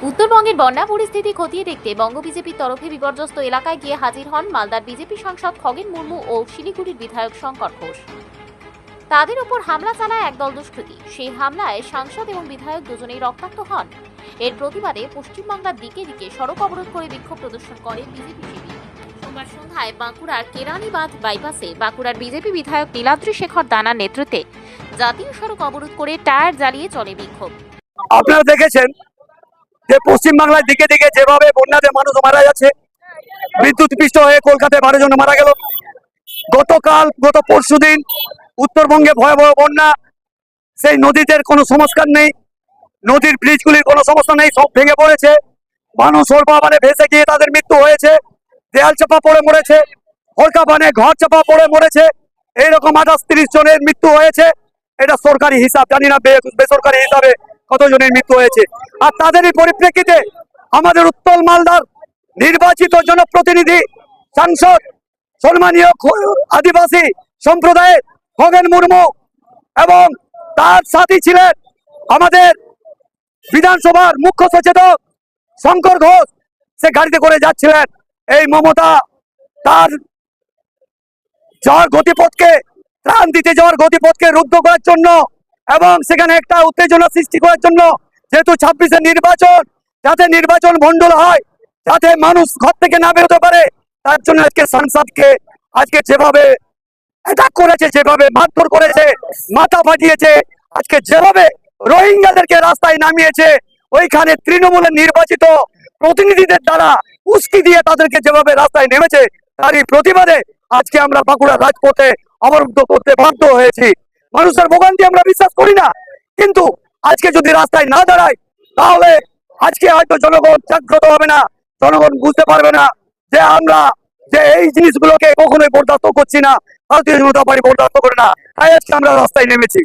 উত্তরবঙ্গের বন্যা পরিস্থিতি খতিয়ে দেখতে বঙ্গ বিজেপির তরফে বিপর্যস্ত এলাকায় গিয়ে হাজির হন মালদার বিজেপি সাংসদ খগেন মুর্মু ও শিলিগুড়ির বিধায়ক শঙ্কর ঘোষ। তাদের উপর হামলা চালায় একদল দুষ্কৃতী। সেই হামলায় সাংসদ এবং বিধায়ক দুজনেই রক্তাক্ত হন। এর প্রতিবাদে পশ্চিমবাংলার দিকে দিকে সড়ক অবরোধ করে বিক্ষোভ প্রদর্শন করে বিজেপি শিবির। সোমবার সন্ধ্যায় বাঁকুড়ার কেরানীবাঁধ বাইপাসে বাঁকুড়ার বিজেপি বিধায়ক নীলাদ্রি শেখর দানার নেতৃত্বে জাতীয় সড়ক অবরোধ করে টায়ার জ্বালিয়ে চলে বিক্ষোভ। আপনারা দেখেছেন যে পশ্চিমবাংলার দিকে দিকে যেভাবে বন্যাতে মানুষ মারা যাচ্ছে, বিদ্যুৎ পৃষ্ঠ হয়ে কলকাতায় 12 জন মারা গেল। গত পরশুদিন উত্তরবঙ্গে ভয়াবহ বন্যা, সেই নদীতে কোনো সংস্কার নেই, নদীর ব্রিজগুলির কোনো সমস্যা নেই, সব ভেঙে পড়েছে। মানুষ ওরপা মানে ভেসে গিয়ে তাদের মৃত্যু হয়েছে, দেয়াল চাপা পড়ে মরেছে, হরকা বানে ঘর চাপা পড়ে মরেছে। এইরকম 28-30 জনের মৃত্যু হয়েছে। এটা সরকারি হিসাব, জানি না বেসরকারি হিসাবে কতজনের মৃত্যু হয়েছে। আর তাদেরই পরিপ্রেক্ষিতে আমাদের উত্তর মালদার নির্বাচিত জনপ্রতিনিধি সাংসদ সম্মানীয় আদিবাসী সম্প্রদায়ের খগেন মুর্মু এবং তার সাথী ছিলেন আমাদের বিধানসভার মুখ্য সচেতক শঙ্কর ঘোষ, সে গাড়িতে করে যাচ্ছিলেন। এই মমতা তার যাওয়ার গতিপথকে, ত্রাণ দিতে যাওয়ার গতিপথকে রুদ্ধ করার জন্য এবং সেখানে একটা উত্তেজনা সৃষ্টি করার জন্য, যেহেতু 26-এর নির্বাচন, যাতে নির্বাচন ভণ্ডুল হয়, যাতে মানুষ ঘর থেকে না বেরোতে পারে, তার জন্য আজকে সাংসদকে আজকে যেভাবে অ্যাটাক করেছে, যেভাবে মারধর করেছে, মাথা ফাটিয়েছে, আজকে যেভাবে রোহিঙ্গাদেরকে রাস্তায় নামিয়েছে, ওইখানে তৃণমূলের নির্বাচিত প্রতিনিধিদের দ্বারা উস্কি দিয়ে তাদেরকে যেভাবে রাস্তায় নেমেছে, তারই প্রতিবাদে আজকে আমরা বাঁকুড়া রাজপথে অবরুদ্ধ করতে বাধ্য হয়েছি। মানুষের ভোগান্তি আমরা বিশ্বাস করি না, কিন্তু আজকে যদি রাস্তায় না দাঁড়ায়, তাহলে আজকে হয়তো জনগণ জাগ্রত হবে না, জনগণ বুঝতে পারবে না যে আমরা যে এই জিনিসগুলোকে কখনোই বরদাস্ত করছি না, ভারতীয় জনতা পার্টি বরদাস্ত করে না। তাই আজকে আমরা রাস্তায় নেমেছি।